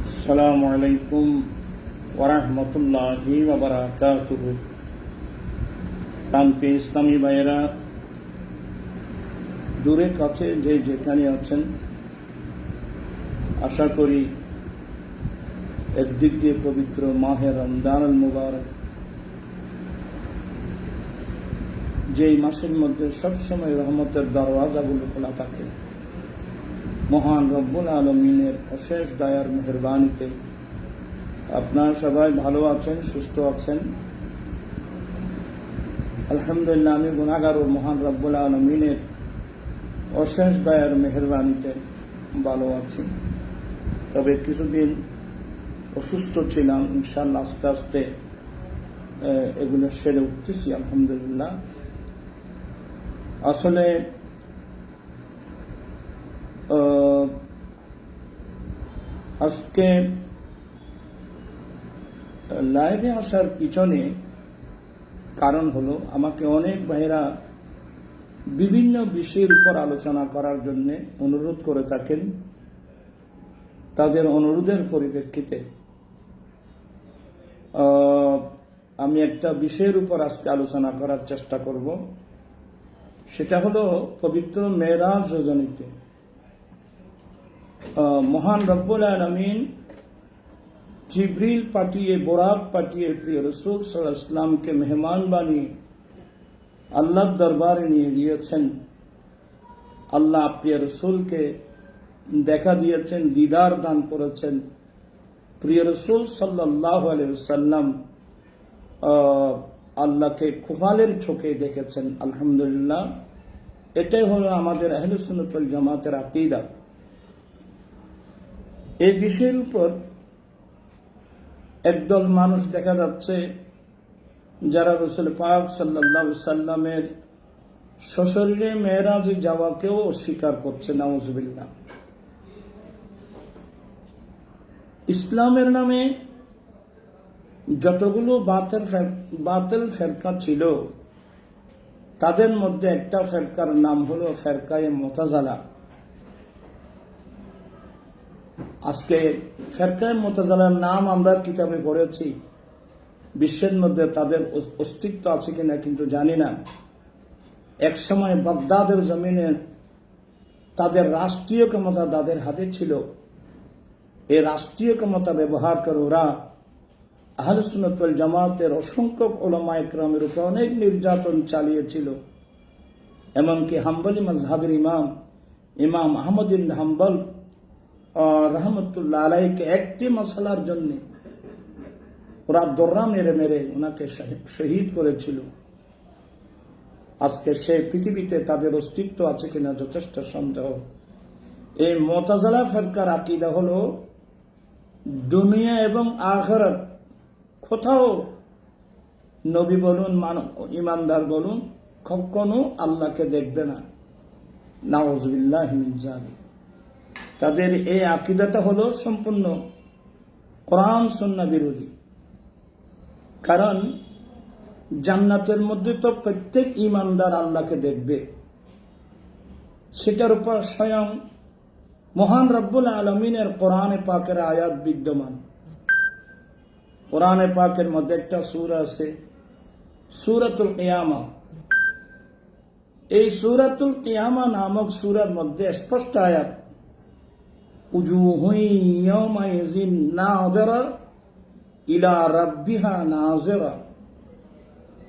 আসসালামু আলাইকুম ওয়া রাহমাতুল্লাহি ওয়া বারাকাতুহু। প্রাণপ্রিয় ইসলামী ভাইয়েরা, দূরে কাছে যে যেখানে আছেন, আশা করি একদিক দিয়ে পবিত্র মাহে রমজানুল মুবারক, যেই মাসের মধ্যে সবসময় রহমতের দরওয়াজাগুলো খোলা থাকে, মহান রব্বুল আলমিনের অশেষ দয়ার মেহেরবানিতে আপনারা সবাই ভালো আছেন, সুস্থ আছেন। আলহামদুলিল্লাহ, আমি গুনাহগার ও মহান রব্বুল আলমিনের অশেষ দয়ার মেহেরবানিতে ভালো আছি। তবে কিছুদিন অসুস্থ ছিলাম, ইনশাআল্লাহ আস্তে আস্তে এগুলো সেরে উঠতেছি আলহামদুলিল্লাহ। আসলে আজকে লাইভে আসার পিছনে কারণ হলো, আমাকে অনেক ভাইরা বিভিন্ন বিষয়ের উপর আলোচনা করার জন্য অনুরোধ করে থাকেন। তাদের অনুরোধের পরিপ্রেক্ষিতে আমি একটা বিষয়ের উপর আজকে আলোচনা করার চেষ্টা করব। সেটা হলো পবিত্র মেরাজ রজনীতে মহান রব্বুল আলামিন জিবরিল পাঠিয়ে, বোরাক পাঠিয়ে প্রিয় রাসূল সাল্লাল্লাহু আলাইহি ওয়াসাল্লামকে মেহমান বানিয়ে আল্লাহর দরবারে নিয়ে গিয়েছেন। আল্লাহ প্রিয় রাসূলকে দেখা দিয়েছেন, দিদার দান করেছেন। প্রিয় রাসূল সাল্লাল্লাহু আলাইহি ওয়াসাল্লাম আল্লাহকে খুমালের চোখে দেখেছেন। আলহামদুলিল্লাহ, এটাই হলো আমাদের আহলে সুন্নাত ওয়াল জামাতের আকীদা। এই বিষয়ের উপর একদল মানুষ দেখা যাচ্ছে যারা রাসূল পাক সাল্লাল্লাহু আলাইহি সাল্লামের সশরীরে মেরাজে যাওয়াকেও অস্বীকার করছে। নাউজুবিল্লাহ। ইসলামের নামে যতগুলো বাতিল ফেরকা ছিল, তাদের মধ্যে একটা ফেরকার নাম হলো ফেরকায়ে মুতাজিলা। আজকে ফেরকায়ে মুতাজিলার নাম আমরা কিতাবে পড়েছি, বিশ্বের মধ্যে তাদের অস্তিত্ব আছে কিনা কিন্তু জানি না। এক সময় বাগদাদের জমিনে তাদের রাষ্ট্রীয় ক্ষমতা তাদের হাতে ছিল। এই রাষ্ট্রীয় ক্ষমতা ব্যবহার করে ওরা আহলে সুন্নাত ওয়াল জামাতের অসংখ্য উলামা ইকরামের উপর অনেক নির্যাতন চালিয়েছিল। এমনকি হাম্বলি মাযহাবের ইমাম আহমদ ইবনে হাম্বল রাহমাতুল্লাহ আলাইহিকে একটি মাসালার জন্য ওরা দর্রা মেরে মেরে ওনাকে শহীদ করেছিল। আজকে সে পৃথিবীতে তাদের অস্তিত্ব আছে কিনা যথেষ্ট সন্দেহ। এই মুতাজিলা ফিরকার আকীদা হলো দুনিয়া এবং আখিরাত কোথাও নবী বলুন, ইমানদার বলুন, কখনো আল্লাহকে দেখবে না। নাউজুবিল্লাহি মিন যালিক। তাদের এই আকীদাটা হলো সম্পূর্ণ কোরআন সুন্নাহ বিরোধী। কারণ জান্নাতের মধ্যে তো প্রত্যেক ইমানদার আল্লাহকে দেখবে, সেটার উপর স্বয়ং মহান রব্বুল আলমিনের কোরআনে পাকের আয়াত বিদ্যমান। কোরআনে পাকের মধ্যে একটা সূরা আছে, সূরাতুল কিয়ামা। এই সূরাতুল কিয়ামা নামক সূরার মধ্যে স্পষ্ট আয়াত, উজুহুন ইয়াওমাইযিন নাযিরা ইলা রাব্বিহা নাযিরা।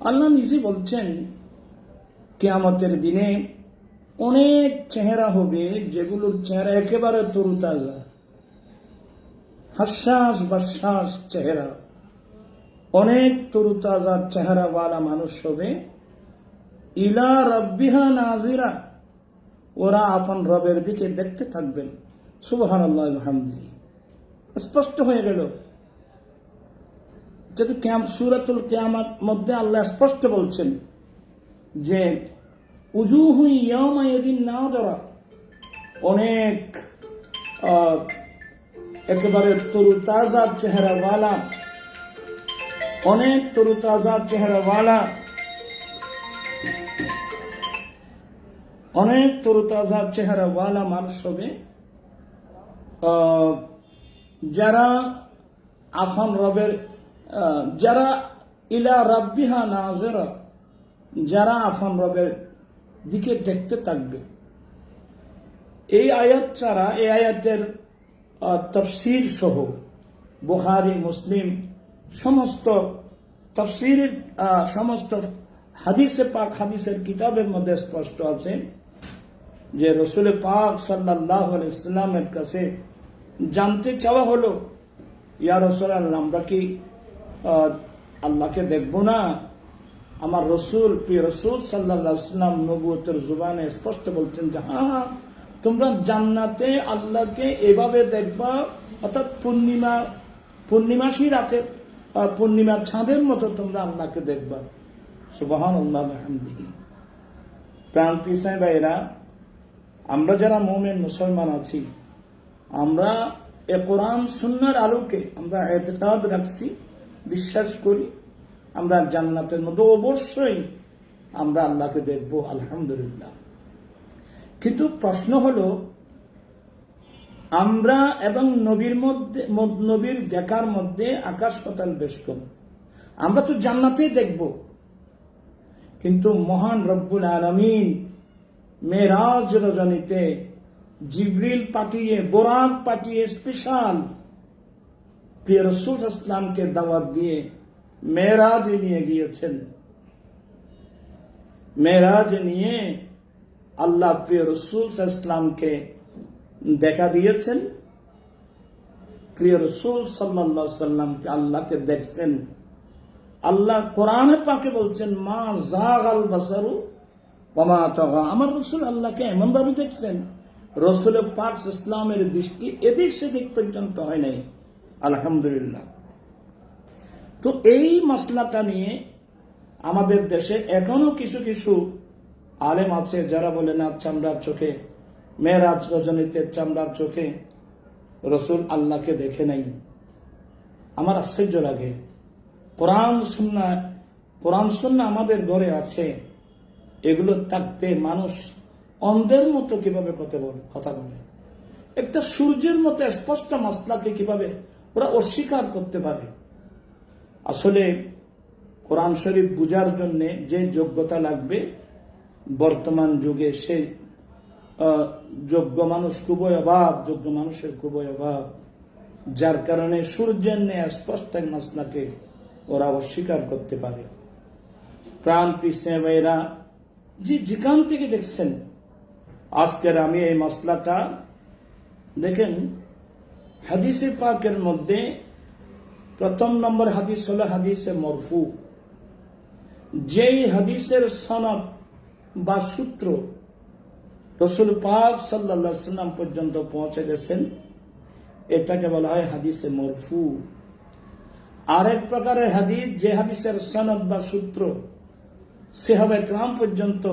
আল্লাহ নিজে বলছেন, কিয়ামতের দিনে অনেক চেহারা হবে যেগুলোর চেহারা একেবারে তরুতাজা, হাস্যাস বাস্যাস চেহারা। অনেক তরুতাজা চেহারাওয়ালা মানুষ হবে। ইলা রাব্বিহা নাযিরা, ওরা আপন রবের দিকে দেখতে থাকবেন। সুবহানাল্লাহ আলহামদুলিল্লাহ। স্পষ্ট হয়ে গেল, যেহেতু সূরাতুল কিয়ামার মধ্যে আল্লাহ স্পষ্ট বলছেন যে উজুহুন ইয়াওমাইযিন নাযিরা, অনেক একেবারে তরুতাজা চেহারাওয়ালা, অনেক তরুতাজা চেহারাওয়ালা, অনেক তরুতাজা চেহারাওয়ালা মানুষ হবে। যারা আফান রবের যারা ইলা রাব্বিহা নাযিরা, যারা আফান রবের দিকে দেখতে থাকবে। এই আয়াত ছাড়া এই আয়াতের তাফসীর সহ বুখারী, মুসলিম সমস্ত তাফসীরের সমস্ত হাদিসে পাক, হাদিসের কিতাবের মধ্যে স্পষ্ট আছে যে রাসূল পাক সাল্লাল্লাহু আলাইহি ওয়াসাল্লামের কাছে জানতে চাওয়া হলো, ইয়া রাসূলুল্লাহ, আমরা কি আল্লাহকে দেখব না? আমার রসুল, প্রিয় রসুল সাল্লাল্লাহু আলাইহি ওয়াসাল্লাম নবুয়তের জুবানে স্পষ্ট বলছেন যে হ্যাঁ, তোমরা জান্নাতে আল্লাহকে এভাবে দেখবা, অর্থাৎ পূর্ণিমাসী রাতে পূর্ণিমার ছাঁদের মতো তোমরা আল্লাহকে দেখবা। সুবহানাল্লাহ ওয়া বিহামদিহি। প্রাণ পিসাই ভাইরা, আমরা যারা মুমিন মুসলমান আছি, আমরা এ কোরআন সুন্নাহর আলোকে আমরা ইতিকাদ রাখছি, বিশ্বাস করি আমরা জান্নাতের মধ্যে অবশ্যই আমরা আল্লাহকে দেখব, আলহামদুলিল্লাহ। কিন্তু প্রশ্ন হলো, আমরা এবং নবীর দেখার মধ্যে আকাশ পাতাল বেশ কম। আমরা তো জান্নাতেই দেখব, কিন্তু মহান রব্বুল আলামিন মেরাজ রজনীতে জিবরিল পাঠিয়ে, বোরাক পাঠিয়ে স্পেশাল প্রিয় রাসূল ইসলামকে দাওয়াত দিয়ে মেরাজে নিয়ে গিয়েছেন। মেরাজে নিয়ে আল্লাহ প্রিয় রাসূল ইসলামকে দেখা দিয়েছেন। প্রিয় রাসূল সাল্লাল্লাহু আলাইহি ওয়াসাল্লামকে আল্লাহকে দেখছেন। আল্লাহ কোরআনে পাকে বলছেন, মা যাগাল বাসারু ওয়া মা তাগা। আমার রাসূল আল্লাহকে এমন ভাবে দেখছেন, রাসূল পাক ইসলামের দৃষ্টি এদিক সেদিক পর্যন্ত হয় নাই, আলহামদুলিল্লাহ। তো এই মাসলাটা নিয়ে আমাদের দেশে এখনো কিছু কিছু আলেম আছে যারা বলে না, চামড়ার চোখে মেরাজ রজনীতে চামড়ার চোখে রসুল আল্লাহকে দেখে নাই। আমার আশ্চর্য লাগে, কোরআন সুন্নাহ আমাদের ঘরে আছে, এগুলো থাকতে মানুষ অন্ধের মতো কিভাবে কথা বলে? একটা সূর্যের মতো স্পষ্ট মাসলাকে কিভাবে ওরা অস্বীকার করতে পারে? আসলে কোরআন শরীফ বুঝার জন্য যে যোগ্যতা লাগবে বর্তমান যুগে, সেই যোগ্য মানুষ খুবই অভাব, যোগ্য মানুষের খুবই অভাব, যার কারণে সূর্যের ন্যায় স্পষ্ট মাসলাকে ওরা অস্বীকার করতে পারে। প্রাণ কৃষ্ণের ভাইরা, যেখান থেকে দেখছেন আজকের আমি এই মাসলাটা দেখেন, হাদিসে পাকের মধ্যে প্রথম নম্বর হাদিস হলো হাদিসে মরফু। যেই হাদিসের সনদ বা সূত্র রাসূল পাক সাল্লাল্লাহু আলাইহি ওয়াসাল্লাম পর্যন্ত পৌঁছে গেছেন, এটাকে বলা হয় হাদিসে মরফু। আরেক প্রকারের হাদিস, যে হাদিসের সনদ বা সূত্র সাহাবা কিরাম পর্যন্ত,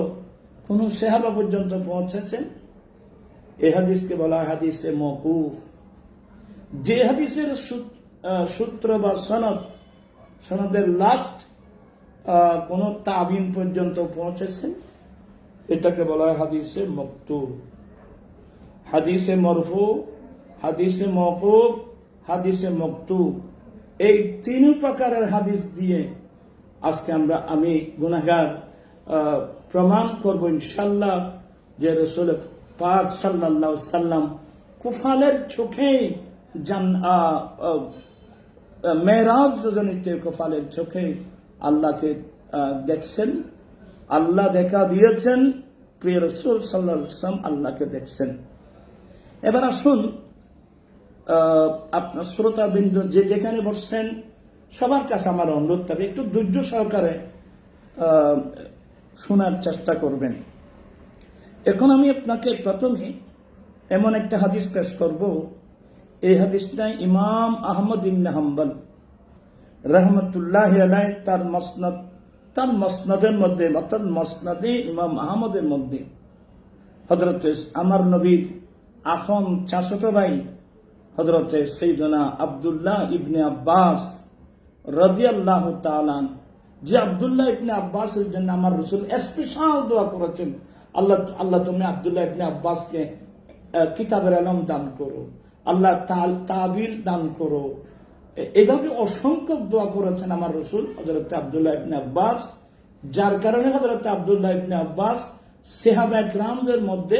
কোন সাহাবা পর্যন্ত পৌঁছেছেন, এই হাদিসকে বলা হয় হাদিসে মওকুফ। যে হাদিসের সূত্র বা সনদের লাস্ট কোন তাবিন পর্যন্ত পৌঁছেছেন, এটাকে বলা হয় হাদিসে মকতুব। হাদিসে মরফু, হাদিসে মওকুফ, হাদিসে মকতুব, এই তিন প্রকারের হাদিস দিয়ে আজকে আমি গুনাহগার প্রমাণ করব ইনশাআল্লাহ যে রাসূল পাক সাল্লাল্লাহু আলাইহি ওয়াসাল্লাম কুফালের চোখে মেরাজ রজনীতে কুফালের চোখে আল্লাহকে দেখছেন, আল্লাহ দেখা দিয়েছেন, প্রিয় রাসূল সাল্লাল্লাহু আলাইহি ওয়াসাল্লাম আল্লাহকে দেখছেন। এবার আসুন, আপনার শ্রোতাবৃন্দ যে যেখানে বসছেন সবার কাছে আমার অনুরোধ থাকবে, একটু ধৈর্য সহকারে শোনার চেষ্টা করবেন। এখন আমি আপনাকে প্রথমে এমন একটা হাদিস পেশ করব, এই হাদিসটা ইমাম আহমদ ইবনে হাম্বল রাহমাতুল্লাহি আলাইহি তার মসনদের মধ্যে, অর্থাৎ মসনদে ইমাম আহমদের মধ্যে হযরত আমার নবীর আফম চাচাতো ভাই হযরত সাইয়্যিদনা আব্দুল্লাহ ইবনে আব্বাস রাদিয়াল্লাহু তাআলা, যে আব্দুল্লাহ ইবনে আব্বাসের জন্য আমার রাসূল স্পেশাল দোয়া করেছেন, আল্লাহ তুমি আব্দুল্লাহ ইবনে আব্বাসকে কিতাবের ইলম দান করো, আল্লাহ তাবিল দান করো। এভাবে অসংখ্য দোয়া করেছেন আমার রসুল হযরত আব্দুল্লাহ ইবনে আব্বাস, যার কারণে হযরত আব্দুল্লাহ ইবনে আব্বাস সাহাবা একরামদের মধ্যে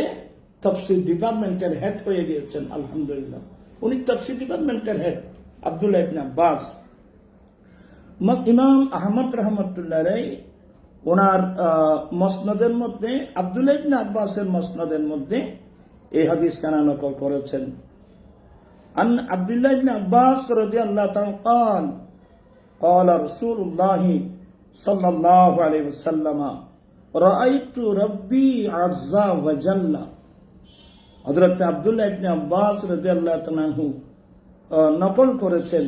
তাফসীর ডিপার্টমেন্টের হেড হয়ে গিয়েছেন। আলহামদুলিল্লাহ, উনি তাফসীর ডিপার্টমেন্টের হেড আব্দুল্লাহ ইবনে আব্বাস। ইমাম আহমদ রহমতুল্লাহ আলাইহি ওনার মসনদের মধ্যে আব্দুল্লাহ ইবনে আব্বাসের মসনদের মধ্যে এই হাদিস খানা নকল করেছেন। عن عبد الله بن عباس رضي الله تعالى قال قال رسول الله صلى الله عليه وسلم رأيت ربي عز وجل। হযরত আব্দুল্লাহ ইবনে আব্বাস রাদিয়াল্লাহু তাআলা আনহু নকল করেছেন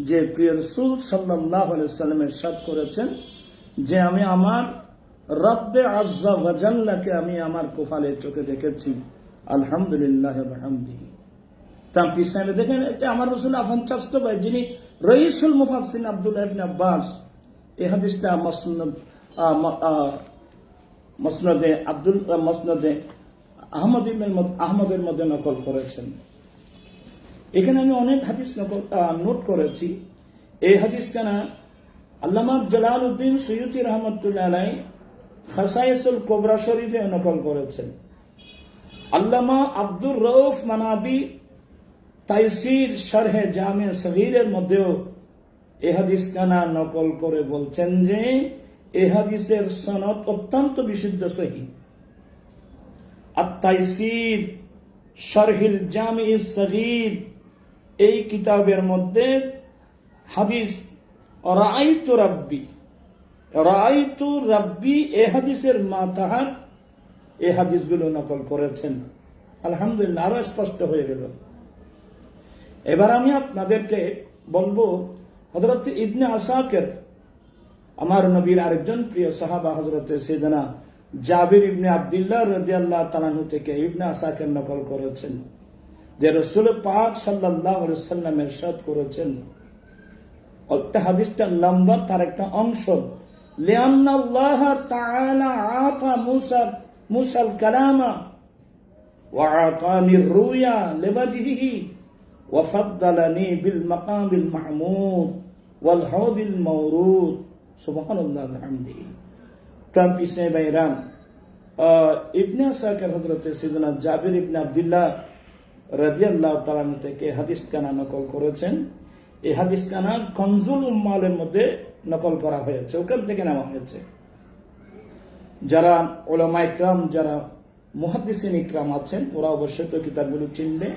যে প্রিয় রাসূল সাল্লাল্লাহু আলাইহি ওয়াসাল্লাম ইরশাদ করেছেন যে আমি আমার রব্বে আজ্জা ওয়া জাল্লাকে আমি আমার কপালে চোখে দেখেছি। আলহামদুলিল্লাহ ওয়া হামদিহি। তার পিছনে দেখেন, এটা আমার রাসূল আফান চাচতো ভাই যিনি রাইসুল মুফাসসিরিন আব্দুল্লাহ ইবনে আব্বাস এই হাদিসটা মসনদে আহমদের মধ্যে নকল করেছেন। এখানে আমি অনেক হাদিস নোট করেছি। এই হাদিস কানা আল্লামা জালালউদ্দিন সুয়ুতি রহমতুল্লাহ আলাইহি খাসায়েসুল কুবরা শরীফে নকল করেছেন। আল্লামা আব্দুর রউফ মানাবি তাইসির শরহে জামে সগীরের মধ্যেও এই হাদিস কানা নকল করে বলছেন যে এই হাদিসের সনদ অত্যন্ত বিশুদ্ধ সহিহ। আত-তাইসির শরহিল জামি সগীর এই কিতাবের মধ্যে হাদিস রাআইতু রাব্বি এই হাদিসের মাতাহাত এই হাদিসগুলো নকল করেছেন। আলহামদুলিল্লাহ, আরো স্পষ্ট হয়ে গেল। এবার আমি আপনাদেরকে বলবো হযরত ইবনে আসাকির, আমার নবীর আরেকজন প্রিয় সাহাবা হযরত সাইয়েদনা জাবির ইবনে আব্দুল্লাহ রাদিয়াল্লাহু তাআলা আনহু থেকে ইবনে আসাকির নকল করেছেন যে রাসূল পাক সাল্লাল্লাহু আলাইহি ওয়াসাল্লাম ইরশাদ করেছেন, একটা হাদিসটা লম্বা, তার একটা অংশ, লিআন্না আল্লাহ তাআলা আতা মুসাল কালামা ওয়া আতানি রুয়া লিওয়াজহিহি ওয়া ফাদ্দালানি বিল মাকামিল মাহমুদ ওয়াল হাউদিল মাওরুদ। সুবহানাল্লাহ ওয়া বিহামদিহি। তার পিছনে বাইরাম ইবনে আসাকির হযরত সাইয়েদনা জাবির ইবনে আব্দুল্লাহ রাদিয়াল্লাহু তাআলা থেকে হাদিস কানা নকল করেছেন। এই হাদিস কানা কনজুল উম্মালের মধ্যে নকল করা হয়েছে, ওখান থেকে নেওয়া হয়েছে। যারা উলামা ইকরাম, যারা মুহাদ্দিসিন ইকরাম আছেন, ওরা অবশ্যই তো কিতাবগুলো চিনবে।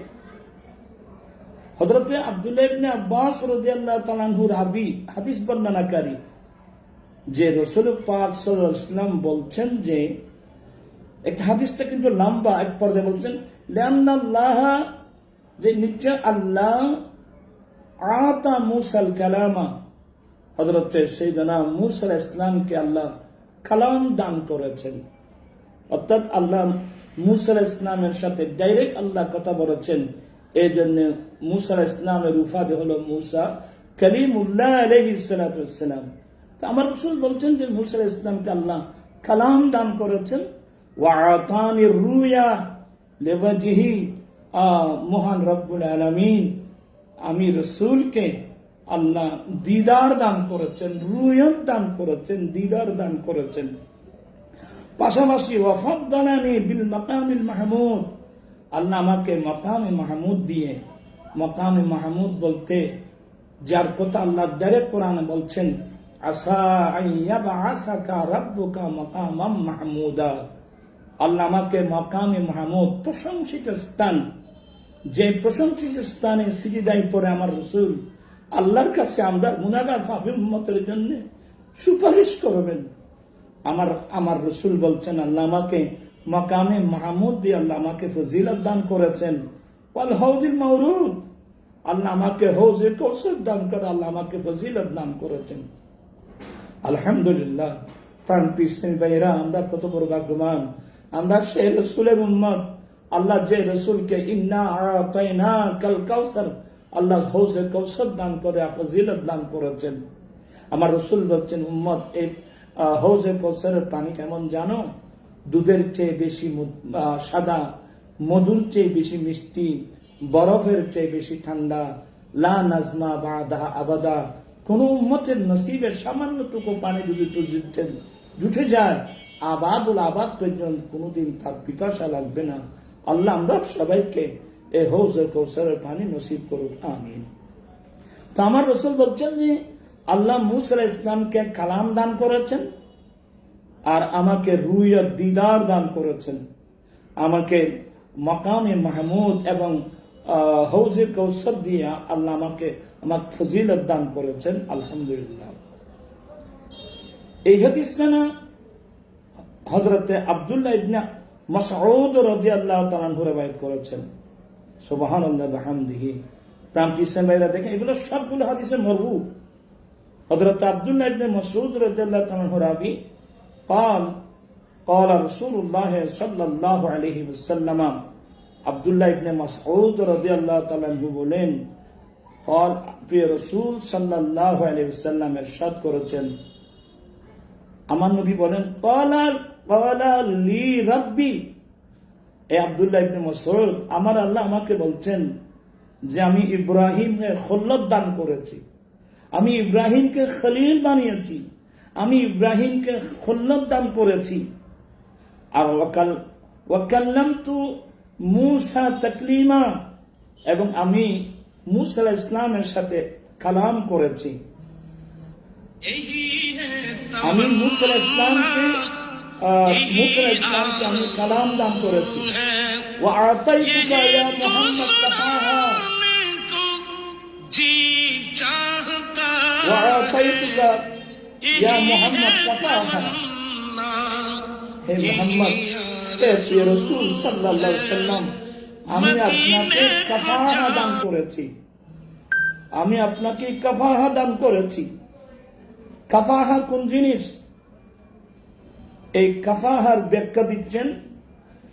হযরত আব্দুল্লাহ ইবনে আব্বাস রাদিয়াল্লাহু তাআলা আনহু রাবি, হাদিস বর্ণনাকারী, যে রাসূল পাক সাল্লাল্লাহু আলাইহি ওয়াসাল্লাম বলছেন যে একটা হাদিসটা কিন্তু লম্বা, এক পর্যায়ে বলছেন লিআন্নাল্লাহ, যে নিশ্চয় আল্লাহ আতা মুসাল কালামা, হযরত সাইয়েদনা মূসা আলাইহিস সালামকে আল্লাহ কালাম দান করেছেন। অর্থাৎ আল্লাহ মূসা আলাইহিস সালামের সাথে ডাইরেক্ট আল্লাহ কথা বলেছেন। এই জন্য মূসা আলাইহিস সালামের উপাধি হলো মূসা কালিমুল্লাহ আলাইহিস সালাতু ওয়াস সালাম। তো আমার রাসূল বলছেন যে মূসা আলাইহিস সালামকে আল্লাহ কালাম দান করেছেন। ওয়া আতানি রুয়া লিওয়াজহি, মহান রব্বুল আলামিন আমি রাসূলকে আল্লাহ দিদার দান করেছেন, রুয়ত দান করেছেন, দিদার দান করেছেন। পাশাপাশি ওয়া ফাদ্দালানি বিল মাকামিল মাহমুদ, আল্লাহ আমাকে মাকামে মাহমুদ দিয়ে, মাকামে মাহমুদ বলতে যার কথা আল্লাহ ডাইরেক্ট কোরআনে বলছেন, আসা আইয়াবআসাকা রাব্বুকা মাকামাম মাহমুদা, আল্লাহ আমাকে মাকামে মাহমুদ, প্রশংসিত স্থান, যে প্রশংসিত স্থানে সিজদায় পড়ে আমার রাসূল আল্লাহর কাছে আমরা গুনাহগার পাপী উম্মতের জন্য সুপারিশ করবেন। আমার রাসূল বলছেন আল্লাহ আমাকে মাকামে মাহমুদ দিয়ে আল্লাহ আমাকে ফজিলত দান করেছেন। ওয়াল হাউজিল মাওরুদ, আল্লাহ আমাকে হাউজে কাউসার দান করে আল্লাহ আমাকে ফজিলত দান করেছেন। আলহামদুলিল্লাহ। প্রাণ পিসেন ভাইরা, আমরা কত বড় ভাগ্যবান, আমরা সেই রাসূলের উম্মত। আল্লাহ যে রাসূলকে ইন্না আতাইনা কাল কাউসার, আল্লাহ হাউজে কাউসার দান করে ফজিলত দান করেছেন। আমার রাসূল বলছেন উম্মত, এই হাউজে কাউসারের পানি কেমন জানো? দুধের চেয়ে বেশি সাদা, মধুর চেয়ে বেশি মিষ্টি, বরফের চেয়ে বেশি ঠান্ডা, লা নাজমা বাদাহা আবাদা। কোন উম্মতের নসিবের সামান্যটুকু পানি যদি জুটে যায় আবাদুল আবাদ পর্যন্ত কোনোদিন তার পিপাসা লাগবে না। আল্লাহ আমরা সবাইকে এই হৌজে কৌসরের পানি নসিব করুক, আমিন। তো আমার রাসূল বলছেন যে আল্লাহ মূসা আলাইহিস ইসলামকে কালাম দান করেছেন, আর আমাকে রুইয়ত দিদার দান করেছেন। আমাকে মাকামে মাহমুদ এবং হৌজে কৌসর দিয়ে আল্লাহ আমার ফজিলত দান করেছেন, আলহামদুলিল্লাহ। এই হাদিস না হযরতে আব্দুল্লাহ ইবনে মাসউদ রাদিয়াল্লাহু তাআলা আনহু রওয়ায়াত করেছেন। সুবহানাল্লাহ বিহামদিহি। প্রান্তিক ভাইরা দেখেন, এগুলো সবগুলো হাদিসে মরফু। হযরত আব্দুল্লাহ ইবনে মাসউদ রাদিয়াল্লাহু তাআলা আনহু রাবি قال قال رسول الله صلى الله عليه وسلم। আব্দুল্লাহ ইবনে মাসউদ রাদিয়াল্লাহু তাআলা আনহু বলেন, قال প্রিয় রাসূল সাল্লাল্লাহু আলাইহি ওয়াসাল্লাম ইরশাদ করেছেন, আমার নবী বলেন, ক্বালা লি রাব্বি। এই আব্দুল্লাহ ইবনে মাসউদ, আমার আল্লাহ আমাকে বলছেন যে আমি ইব্রাহিমকে খল্লত দান করেছি, আমি ইব্রাহিমকে খলিল বানিয়েছি, আমি ইব্রাহিমকে খল্লত দান করেছি। আর ওয়াকাল্লামতু মূসা তাকলিমা, এবং আমি মূসা আলাইহিস সালামের সাথে কালাম করেছি। আমি মূসা আলাইহিস সালামকে আমি কালাম দান করেছি। ওয়া আতাইতুকা ইয়া মুহাম্মদ কাফাহা, ওয়া আতাইতুকা ইয়া মুহাম্মদ কাফাহা। হে মুহাম্মদ, হে প্রিয় রাসূল সাল্লাল্লাহু আলাইহি ওয়াসাল্লাম, আমি আপনাকে কাফাহা দান করেছি, আমি আপনাকে কাফাহা দান করেছি। কাফাহা কোন জিনিস? এই কাফাহার ব্যাখ্যা দিচ্ছেন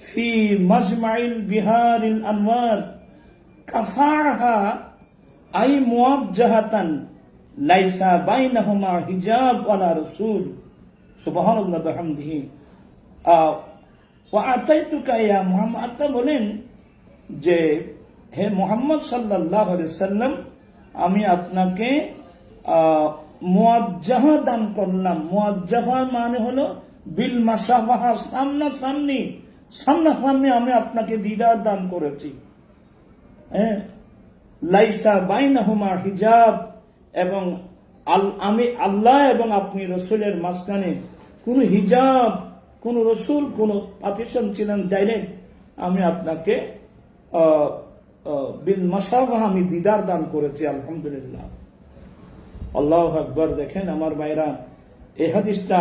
ফি মাজমাইল বিহারিল আনওয়ার। কাফাহা আই মুওয়াজ্জাহাতান লাইসা বাইনাহুমা হিজাব ওয়ালা রাসূল। সুবহানাল্লাহ বিহামদিহি। ওয়া আতাইতুকা ইয়া মুহাম্মদ, আল্লাহ বলেন যে হে মুহাম্মদ সাল্লাল্লাহু আলাইহি ওয়াসাল্লাম, আমি আপনাকে মুওয়াজ্জাহা দান করলাম। মুওয়াজ্জাহা মানে হলো বিল মাসাফাহা, সামনাসামনি আমি আপনাকে দিদার দান করেছি। লাইসা বাইনাহুমা হিজাব, এবং আমি আল্লাহ এবং আপনি রসুলের মাঝখানে কোন হিজাব, কোন রসুল, কোন পার্টিশন ছিলেন, ডাইরেক্ট আমি আপনাকে বিল মাসাফাহা আমি দিদার দান করেছি, আলহামদুলিল্লাহ। আল্লাহু আকবার। দেখেন আমার ভাইরা, এই হাদিসটা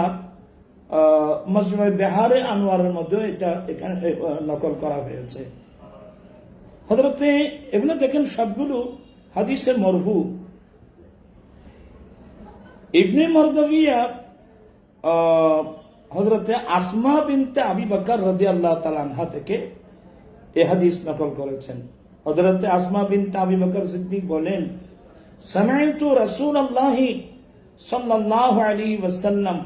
মাজমুয়ে বিহারে আনোয়ারের মধ্যে এটা এখানে নকল করা হয়েছে। হযরতে এগুলো দেখেন সবগুলো হাদিসে মরফু। ইবনে মারদাবিয়া হযরতে আসমা বিনতে আবি বকর রাদিয়াল্লাহু তাআলা আনহা থেকে এই হাদিস নকল করেছেন। হযরতে আসমা বিনতে আবি বকর সিদ্দিক বলেন, সামি'তু রাসূলুল্লাহি সাল্লাল্লাহু আলাইহি ওয়াসাল্লাম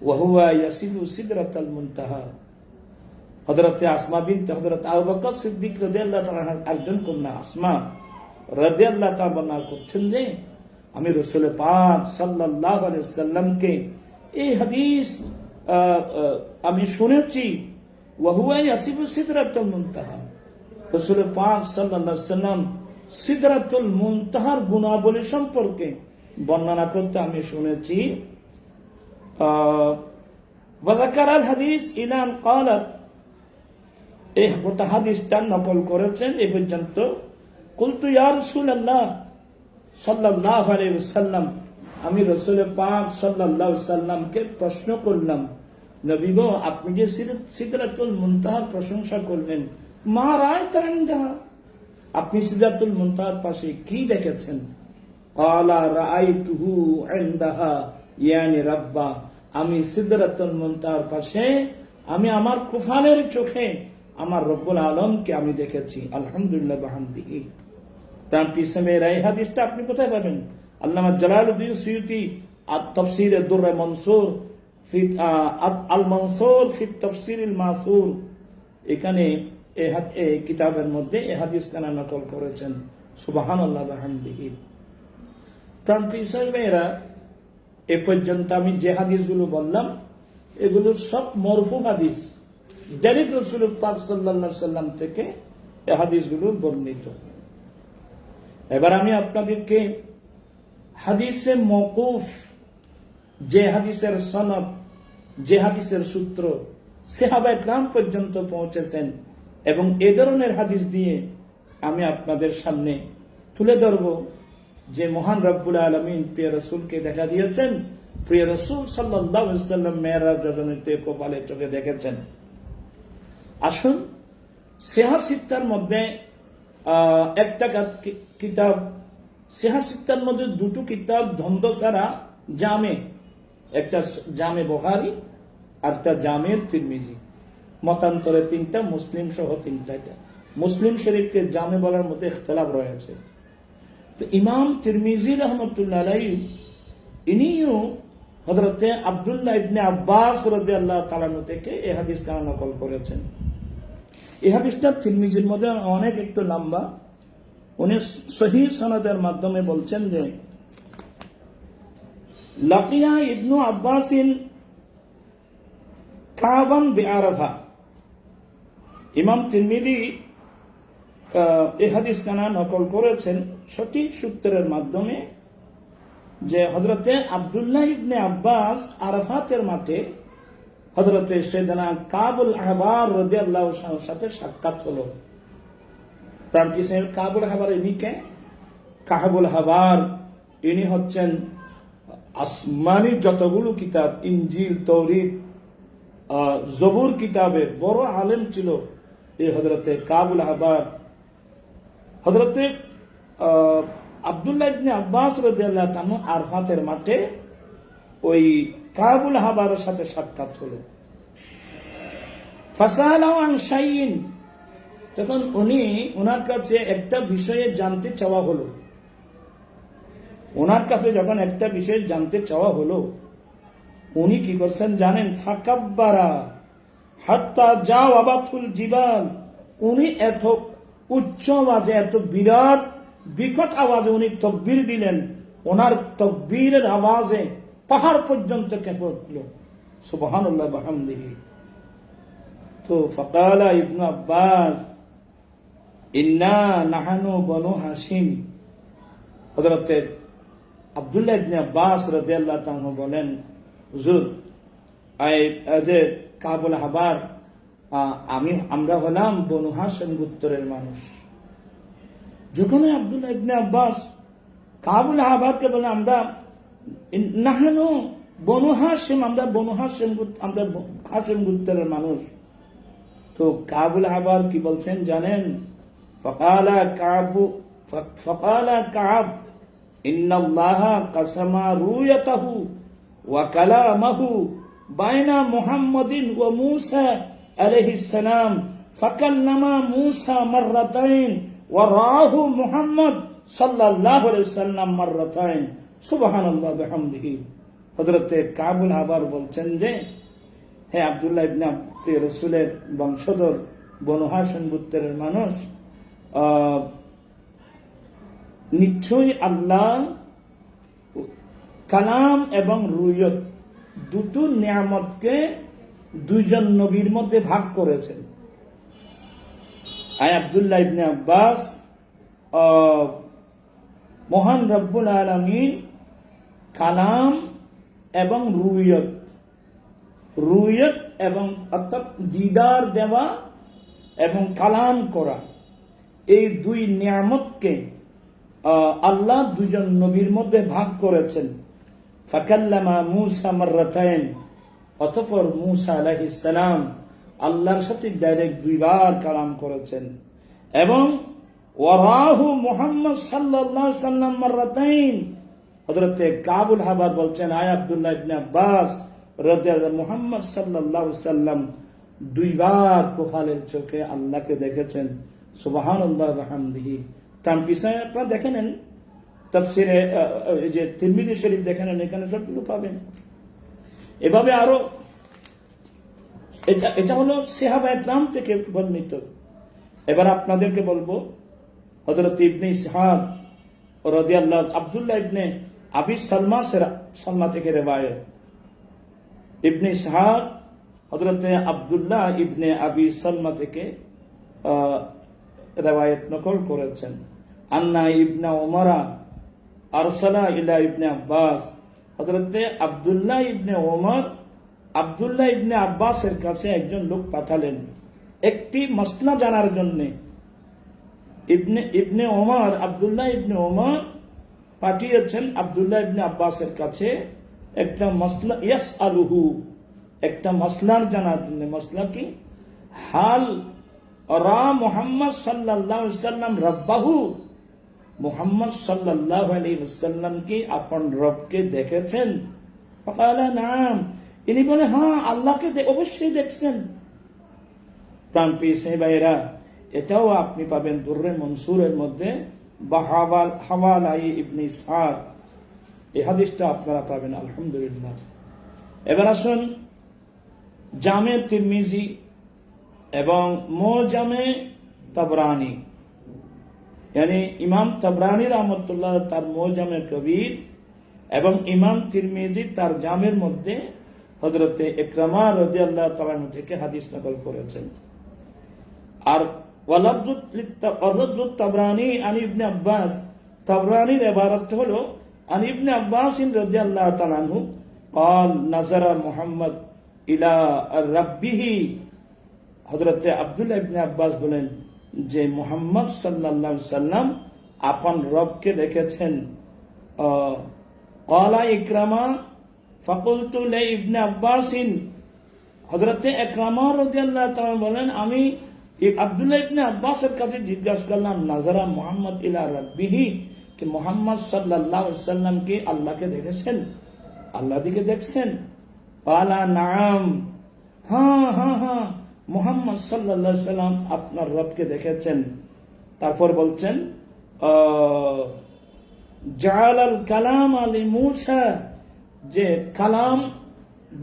ওয়া হুয়া ইয়াসিফু সিদরাতাল মুনতাহা। হযরতে আসমা বিনতে হযরত আবু বকর সিদ্দিক রাদিয়াল্লাহু তাআলা একজন কন্যা আসমা রাদিয়াল্লাহু তাআলা বর্ণনা করছেন যে আমি রাসূল পাক সাল্লাল্লাহু আলাইহি ওয়াসাল্লামকে এই হাদিস আমি শুনেছি, ওয়া হুয়া ইয়াসিফু সিদরাতুল মুনতাহা। রাসূল পাক সাল্লাল্লাহু আলাইহি ওয়াসাল্লাম সিদরাতুল মুনতাহার গুণাবলী সম্পর্কে বর্ণনা করতে আমি শুনেছি। ওয়া যাকারাল হাদিস ইলান ক্বালাত, এই গোটা হাদিসটা নকল করেছেন এই পর্যন্ত। কুলতু ইয়া রাসূলুল্লাহ সাল্লাল্লাহু আলাইহি ওয়াসাল্লাম, আমি রাসূল পাক সাল্লাল্লাহু আলাইহি ওয়াসাল্লামকে প্রশ্ন করলাম, নবী গো, আপনি যে সিদরাতুল মুনতাহার প্রশংসা করলেন, মা রাআইতা ইনদাহা, আপনি সিদরাতুল মুনতাহার পাশে কি দেখেছেন? ক্বালা রাআইতুহু ইনদাহা ইয়ানি রাব্বা, আমি সিদরাতুল মুনতাহার পাশে আমি আমার কুফালের চোখে আমার রব্বুল আলমকে আমি দেখেছি, আলহামদুলিল্লাহ বিহামদিহি। তার পিছনে এই হাদিসটা আপনি কোথায় পাবেন? আল্লামা জালালউদ্দিন সুয়ুতি আত-তাফসীর দুররে মনসুর ফি আল মনসুর ফি তাফসীরিল মাসুর, এখানে এই কিতাবের মধ্যে এই হাদিস খানা নকল করেছেন। সুবহানাল্লাহ ওয়া বিহামদিহি। প্রান্তীয় সাহেবেরা, এ পর্যন্ত আমি যে হাদিসগুলো বললাম এগুলো সব মরফু হাদিস, ডাইরেক্ট রাসূল পাক সাল্লাল্লাহু আলাইহি সাল্লাম থেকে এই হাদিসগুলো বর্ণিত। এবার আমি আপনাদেরকে হাদিসে মওকুফ, যে হাদিসের সনদ, যে হাদিসের সূত্র সাহাবায়ে কেরাম পর্যন্ত পৌঁছেছেন, এবং এ ধরনের হাদিস দিয়ে আমি আপনাদের সামনে তুলে ধরব যে মহান রব্বুল আলামিন প্রিয় রাসূলকে দেখা দিয়েছেন। প্রিয় রাসূল সাল্লাল্লাহু আলাইহি ওয়াসাল্লাম মেরাজ রজনীতে কপালে চোখে দেখেছেন। আসুন, সিহাহ সিত্তার মধ্যে একটা কিতাব, সিহাহ সিত্তার মধ্যে দুটো কিতাব দ্বন্দ্ব ছাড়া জামে, একটা জামে বুখারী আর একটা জামে তিরমিজি, মতান্তরে তিনটা, মুসলিম সহ তিনটা। মুসলিম শরীফকে জামে বলার মধ্যে ইখতিলাফ রয়েছে। তো ইমাম তিরমিজি রহমতুল্লাহ আলাইহি ইনিও হযরতে আব্দুল্লাহ ইবনে আব্বাস রাদিয়াল্লাহু তাআলা থেকে এই হাদিসটা নকল করেছেন। এই হাদিসটা তিরমিজির মধ্যে অনেক একটু লম্বা। উনি সহিহ সনদের মাধ্যমে বলছেন যে লাকিয়া ইবনু আব্বাসিন কাবান বিআরাফা। ইমাম তিরমিজি এই হাদিস খানা নকল করেছেন সঠিক সূত্রের মাধ্যমে যে হযরতে আব্দুল্লাহ ইবনে আব্বাস আরাফাতের মাঠে হযরতে সাইয়েদনা কাবুল আহবার রাদিয়াল্লাহু আনহুর সাথে সাক্ষাৎ হলো। প্রান্তীয় সাহেব কাবুল আহবার ইনি কে? কাবুল আহবার ইনি হচ্ছেন আসমানি যতগুলো কিতাব, ইনজিল, তৌরাত, জবুর কিতাবের বড় আলেম ছিল এই হযরতে কাবুল আহবার। হযরতে আব্দুল্লাহ ইবনে আব্বাস রাদিয়াল্লাহু তাআলা আরাফাতের মাঠে ওই কাবুল আহবারের সাথে সাক্ষাৎ হলো। ফাসালাহু আন শাইইন, তখন ওনার কাছে একটা বিষয়ে জানতে চাওয়া হলো। ওনার কাছে যখন একটা বিষয় জানতে চাওয়া হলো, উনি কি করছেন জানেন? ফাকাব্বারা হাত্তা জাওয়াবাতুল জিবাল। উনি এত উচ্চ আওয়াজে, এত বিরাট বিকট আওয়াজে উনি তাকবীর দিলেন। ওনার তাকবীরের আওয়াজে পাহাড় পর্যন্ত কেঁপে উঠল। সুবহানাল্লাহ ওয়া বিহামদিহি। তো ফাকালা ইবনু আব্বাস ইন্না নাহানু বনু হাশিম। হযরতে আব্দুল্লাহ ইবনে আব্বাস রাদিয়াল্লাহু তাআলা বলেন, হুজুর, যে কাবুল আহবার, আমরা হলাম বনু হাশিম গোত্রের মানুষ। যখন আব্দুল্লাহ ইবনে আব্বাস কাবুল আহবারকে বলে আমরা নাহানু বনু হাশিম, আমরা বনু হাশিম, আমরা হাশিম গোত্রের মানুষ, তো কাবুল আহবার কি বলছেন জানেন? ফাকালা কাব ইন্নাল্লাহা কাসামা রুয়াতাহু ওয়া কালামাহু বাইনা মুহাম্মাদিন ওয়া মূসা আলাইহিস সালাম ফাকাল্লামা মূসা মাররাতাইন ওয়া রাহু মুহাম্মদ সাল্লাল্লাহু আলাইহি ওয়াসাল্লাম মাররাতাইন। সুবহানাল্লাহ ওয়া বিহামদিহি। হযরতে কাবুল আহবার বলছেন যে, হে আব্দুল্লাহ ইবনে রাসূলের বংশধর, বনু হাশিম গোত্রের মানুষ, নিশ্চয়ই আল্লাহ কালাম এবং রুয়ত দুটো নিয়ামতকে দুইজন নবীর মধ্যে ভাগ করেছেন। আব্দুল্লাহ ইবনে আব্বাস, মহান রব্বুল আলামিন কালাম এবং রুয়ত এবং অর্থাৎ দিদার দেওয়া এবং কালাম করা, এই দুই নিয়ামতকে আল্লাহ দুজন নবীর মধ্যে ভাগ করেছেন। ফাকাল্লামা মূসা মাররাতাইন, অতঃপর মূসা আলাইহিস সালাম আল্লাহর সাথে ডাইরেক্ট দুইবার কালাম করেছেন, এবং ওয়ারাহু মুহাম্মদ সাল্লাল্লাহু আলাইহি ওয়াসাল্লাম মাররাতাইন। হযরতে কাবুল আহবার বলছেন, আব্দুল্লাহ ইবনে আব্বাস রাদিয়াল্লাহু মুহাম্মদ সাল্লাল্লাহু আলাইহি ওয়াসাল্লাম দুইবার কপালের চোখে আল্লাহকে দেখেছেন। সুবহানাল্লাহ ওয়া বিহামদিহি। তার পিছনে আপনারা দেখে নেন তাফসিরে, যে তিরমিজি শরীফ দেখে নেন, এখানে সবগুলো পাবেন। এভাবে আরো, এটা হলো সাহাবায়ে কেরাম থেকে বর্ণিত। এবার আপনাদেরকে বলবো হযরত ইবনে ইসহাক রাদিয়াল্লাহু আব্দুল্লাহ ইবনে আবি সালমা থেকে রিওয়ায়াত। ইবনে ইসহাক হযরত আব্দুল্লাহ ইবনে আবি সালমা থেকে রিওয়ায়াত নকল করেছেন। আন্না ইবনা উমারা আরসালা ইলা ইবনে আব্বাস, হযরত আব্দুল্লাহ ইবনে ওমর আব্দুল্লাহ ইবনে আব্বাসের কাছে একজন লোক পাঠালেন একটি মাসলা জানার জন্য। ইবনে ওমর আব্দুল্লাহ ইবনে ওমর পাঠিয়েছেন আব্দুল্লাহ ইবনে আব্বাসের কাছে একটা মাসলা ইয়াসআলুহু, একটা মাসলার জানার জন্য। মাসলা কি? হাল রা মুহাম্মদ সাল্লাল্লাহু আলাইহি ওয়াসাল্লাম রাব্বাহু, মুহাম্মদ সাল্লাল্লাহু আলাইহি ওয়াসাল্লাম কি আপন রবকে দেখেছেন? ফাকালা নাম, ইনি বলে হ্যাঁ আল্লাহকে অবশ্যই দেখছেন। প্রাণপ্রিয় ভাইরা, এটাও আপনি পাবেন দুররে মনসুরের মধ্যে বা হাওয়ালাই ইবনে ইসহাক, এই হাদিসটা আপনারা পাবেন আলহামদুলিল্লাহ। এবার আসুন জামে তিরমিজি এবং মুজামে তাবরানি, यानी ইমাম তাবরানি রাহমাতুল্লাহ তার মুজামে কবির এবং ইমাম তিরমিজি তার জামের মধ্যে হযরতে ইকরামা রাদিয়াল্লাহু তাআলা থেকে হাদিস নকল করেছেন। আর ওয়ালাবজুত তাবরানি আন ইবনে আব্বাস, তাবরানির ইবারত হলো আন ইবনে আব্বাস রাদিয়াল্লাহু তাআলা আনহু قال نظر মুহাম্মদ ইলা রাব্বিহি, হযরতে আব্দুল্লাহ ইবনে আব্বাস বলেন যে মুহাম্মদ সাল্লাল্লাহু আলাইহি সাল্লাম আপন রবকে দেখেছেন। ক্বালা ইকরামা ফাকুলতু লি ইবনে আব্বাস, হযরতে ইকরামা রাদিয়াল্লাহু তাআলা বলেন আমি আব্দুল্লাহ ইবনে আব্বাসের কাছে জিজ্ঞাসা করলাম নাজারা মুহাম্মদ ইলা রাব্বিহি, কি মুহাম্মদ সাল্লাল্লাহু আলাইহি সাল্লাম কি আল্লাহকে দেখেছেন, আল্লাহ দিকে দেখছেন? ক্বালা নাম, হ্যাঁ হ্যাঁ হ্যাঁ মুহাম্মদ সাল্লাল্লাহু আলাইহি সাল্লাম আপনার রবকে দেখেছেন। তারপর বলছেন জাআলাল কালাম আলি মূসা, যে কালাম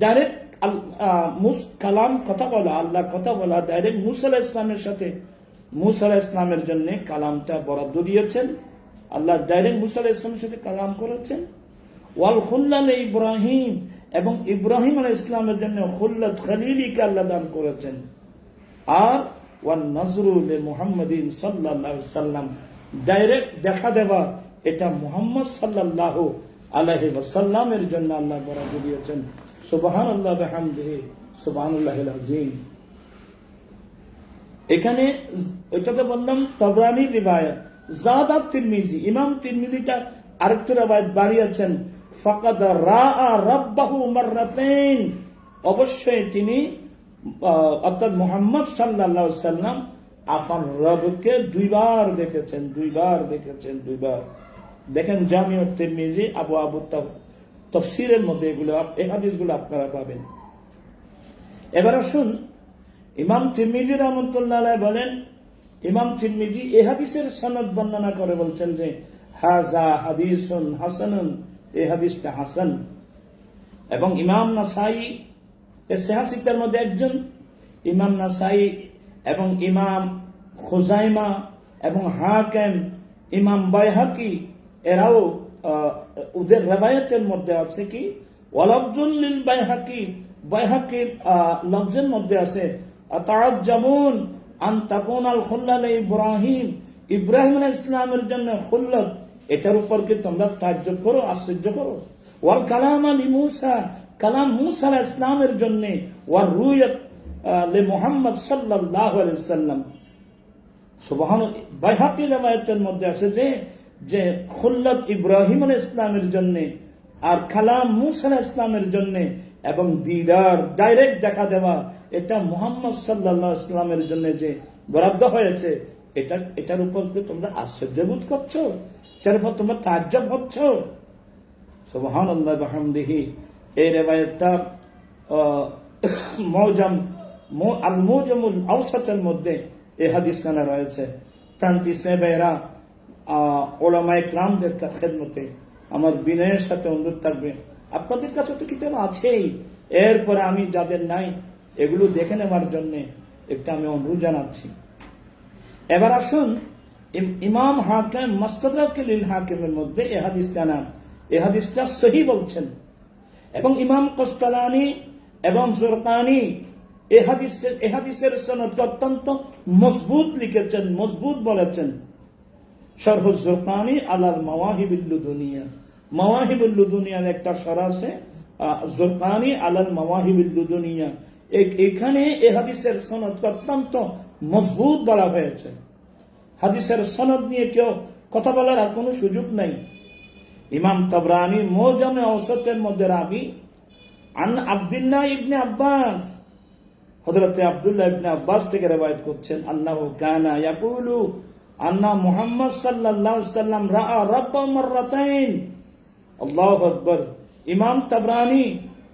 ডাইরেক্ট কালাম কথা বলা, আল্লাহ কথা বলা ডাইরেক্ট মুসা আলাইহিস ইসলামের সাথে, মুসা আলাইহিস ইসলামের জন্য কালামটা বরাদ্দ দিয়েছেন। আল্লাহ ডাইরেক্ট মুসা আলাইহিস ইসলামের সাথে কালাম করেছেন। ওয়াল খুল্লাল ইব্রাহিম, এবং ইব্রাহিম আলাইহিস ইসলামের জন্য খুল্লাত খলিলিকে আল্লাহ দান করেছেন। আর ওয়ান নজরু লি মুহাম্মাদিন সাল্লাল্লাহু আলাইহি সাল্লাম, ডাইরেক্ট দেখা দেওয়া এটা মুহাম্মদ সাল্লাল্লাহু আলাইহি ওয়াসাল্লামের জন্য আল্লাহ বরাদ্দ দিয়েছেন। সুবহানাল্লাহ ওয়া বিহামদিহি সুবহানাল্লাহিল আযীম। এখানে এটাতে বললাম তাবরানির রিওয়ায়াত। জাদা তিরমিজি, ইমাম তিরমিজিটা আরেকটা রিওয়ায়াত বাড়িয়েছেন ফাকাদ রাআ রাব্বাহু মাররাতাইন, অবশ্যই তিনি অর্থাৎ মুহাম্মদ সাল্লাল্লাহু আলাইহি সাল্লাম আপন রবকে দুইবার দেখেছেন, দুইবার দেখেছেন, দুইবার। দেখেন জামিউ তিরমিজি আবু তাফসীরের মধ্যে এগুলো এই হাদিসগুলো আপনারা পাবেন। এবার আসুন ইমাম তিরমিজি রাহমাতুল্লাহ আলাইহি বলেন, ইমাম তিরমিজি এই হাদিসের সনদ বর্ণনা করে বলছেন যে হাযা হাদিসুন হাসানুন, এই হাদিসটা হাসান। এবং ইমাম নাসাই এর সাহাসিকদের মধ্যে একজন, ইমাম নাসাই এবং ইমাম খুজাইমা এবং হাকিম, ইমাম বাইহাকি, এরাও ওদের রিওয়ায়াতের মধ্যে আছে কি ওয়ালাবজুল লিল বাইহাকি, বাইহাকির লফজের মধ্যে আছে আতাআজ্জাবুন আন তাকুনাল খুল্লাল ইব্রাহিম, ইব্রাহিম আলাইহিস সালামের জন্য খুল্লাত, এটার উপর কি তোমরা তাজ্জুব করো, আশ্চর্য করো। ওয়াল কালাম আলি মূসা, কালাম মূসা আলাইহিস সালামের জন্য। ওয়ার রুয়াত লি মুহাম্মদ সাল্লাল্লাহু আলাইহি সাল্লাম। সুবহানাল্লাহ, বাইহাকি রিওয়ায়াতের মধ্যে আছে যে খুল্লাত ইব্রাহিম আলাইহিস সালামের জন্য আর কালাম মূসা আলাইহিস সালামের জন্য, এবং দিদার ডাইরেক্ট দেখা দেওয়া এটা মুহাম্মদ সাল্লাল্লাহু আলাইহি সাল্লামের জন্য যে বরাদ্দ হয়েছে, এটার উপর তোমরা আশ্চর্য বোধ করছো, এটার উপর তোমরা তাজ্জব হচ্ছ। সুবহানাল্লাহ ওয়া বিহামদিহি। এই রিওয়ায়াতটা আল মুজামুল আওসাতের মধ্যে এই হাদিসখানা রয়েছে। প্রান্তি সাহেবেরা ওলামায়ে কেরামদের খেদমতে আমার বিনয়ের সাথে অনুরোধ থাকবে, আপনাদের কাছে তো কিতাব আছেই, এরপরে আমি যাদের নাই এগুলো দেখে নেওয়ার জন্য একটা আমি অনুরোধ জানাচ্ছি। এবার আসুন ইমাম হাকিম মুস্তাদরাকুল হাকিমের মধ্যে এ হাদিসটা সহিহ বলছেন, এবং ইমাম কস্তালানি এবং জুরকানি এ হাদিসের সনদ অত্যন্ত মজবুত লিখেছেন, মজবুত বলেছেন। শরহ জুরকানি আলাল মাওয়াহিবুল লুদুনিয়া, মাওয়াহিবুল লুদুনিয়ার একটা শরহ আছে, জুরকানি আলাল মাওয়াহিবুল লুদুনিয়া। এখানে এ হাদিসের সনদ অত্যন্ত মজবুত বলা হয়েছে। হাদিসের সনদ নিয়ে কেউ কথা বলার আর কোনো সুযোগ নাই। ইমাম তাবরানী মুজামে আওসাতের মধ্যে রাবি আন আব্দুল্লাহ ইবনে আব্বাস, হযরত আব্দুল্লাহ ইবনে আব্বাস থেকে রওয়ায়াত করছেন, আন্নাহু কানা ইয়াকুলু আন্না মুহাম্মদ সাল্লাল্লাহু আলাইহি ওয়াসাল্লাম রাআ রাব্বাহু মাররাতাইন। আল্লাহু আকবার। ইমাম তাবরানী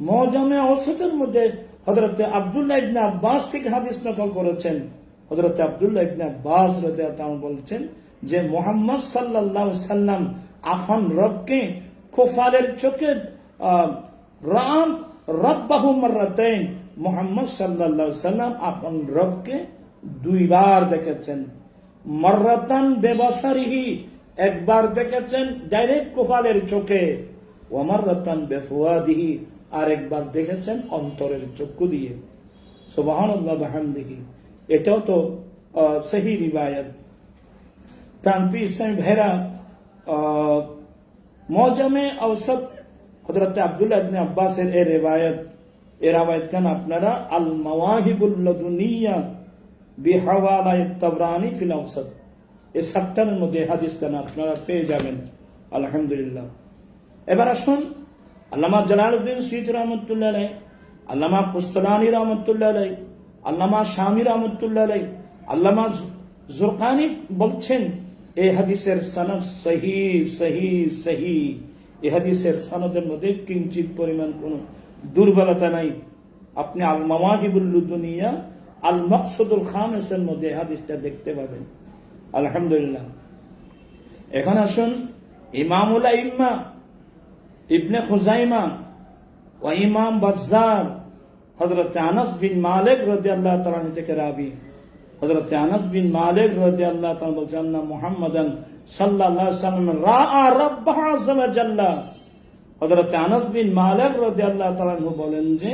মুজামে আওসাতের মধ্যে হযরত আব্দুল্লাহ ইবনে আব্বাস থেকে হাদিস নকল করেছেন। হযরত আব্দুল্লাহ ইবনে আব্বাস রাদিয়াল্লাহু তাআলা বলছেন যে মুহাম্মদ সাল্লাল্লাহু আলাইহি ওয়াসাল্লাম আফান রবকে কুফারের চোখে রাম রাব্বাহু মাররাতাইন, মুহাম্মদ সাল্লাল্লাহু আলাইহি ওয়াসাল্লাম আপন রবকে দুইবার দেখেছেন। মাররাতান বিবাসারিহি, একবার দেখেছেন ডাইরেক্ট কুফারের চোখে, ওয়া মাররাতান বিফুয়াদিহি, আর একবার দেখেছেন অন্তরের চক্ষু দিয়ে। সুবহানাল্লাহ ওয়া বিহামদিহি। এটাও তো সহিহ রিওয়ায়াত। প্রাণপ্রিয় ইসলামী ভাইরা, মুজামে আওসাত হযরত আব্দুল্লাহ ইবনে আব্বাসের এই রিওয়ায়াত খান আপনারা আল মাওয়াহিবুল লদুনিয়া বিহাওয়ালাই তাবরানী ফিল আওসাত, এই সাতটার মধ্যে হাদিস খান আপনারা পেয়ে যাবেন আলহামদুলিল্লাহ। এবার আসুন আল্লামা জালালউদ্দিন সুয়ুতী রাহমাতুল্লাহ আলাইহি, আল্লামা কুস্তালানী রাহমাতুল্লাহ আলাইহি, আল্লামা শামী রাহমাতুল্লাহ আলাইহি, আল্লামা জুরকানি বলছেন এই হাদিসের সনদ সহিহ। এই হাদিসের সনদের মধ্যে কিঞ্চিত পরিমাণ কোনো দুর্বলতা নাই। আপনি আল মাওয়াহিবুল লুদুনিয়া আল মাকসুদুল খামিসের মধ্যে হাদিসটা দেখতে পাবেন আলহামদুলিল্লাহ। এখন আসুন ইমামুল আইম্মা ইবনে খুজাইমা ওয়া ইমাম বাজ্জার হযরত আনাস বিন মালিক রাদিয়াল্লাহু তাআলা থেকে রাবি, হযরত আনাস বিন মালিক রাদিয়াল্লাহু তাআলা বলেন না মুহাম্মাদান সাল্লাল্লাহু আলাইহি ওয়াসাল্লাম রাআ রাব্বাহু আযজা ওয়া জাল্লা। হযরত আনাস বিন মালিক রাদিয়াল্লাহু তাআলা বলেন যে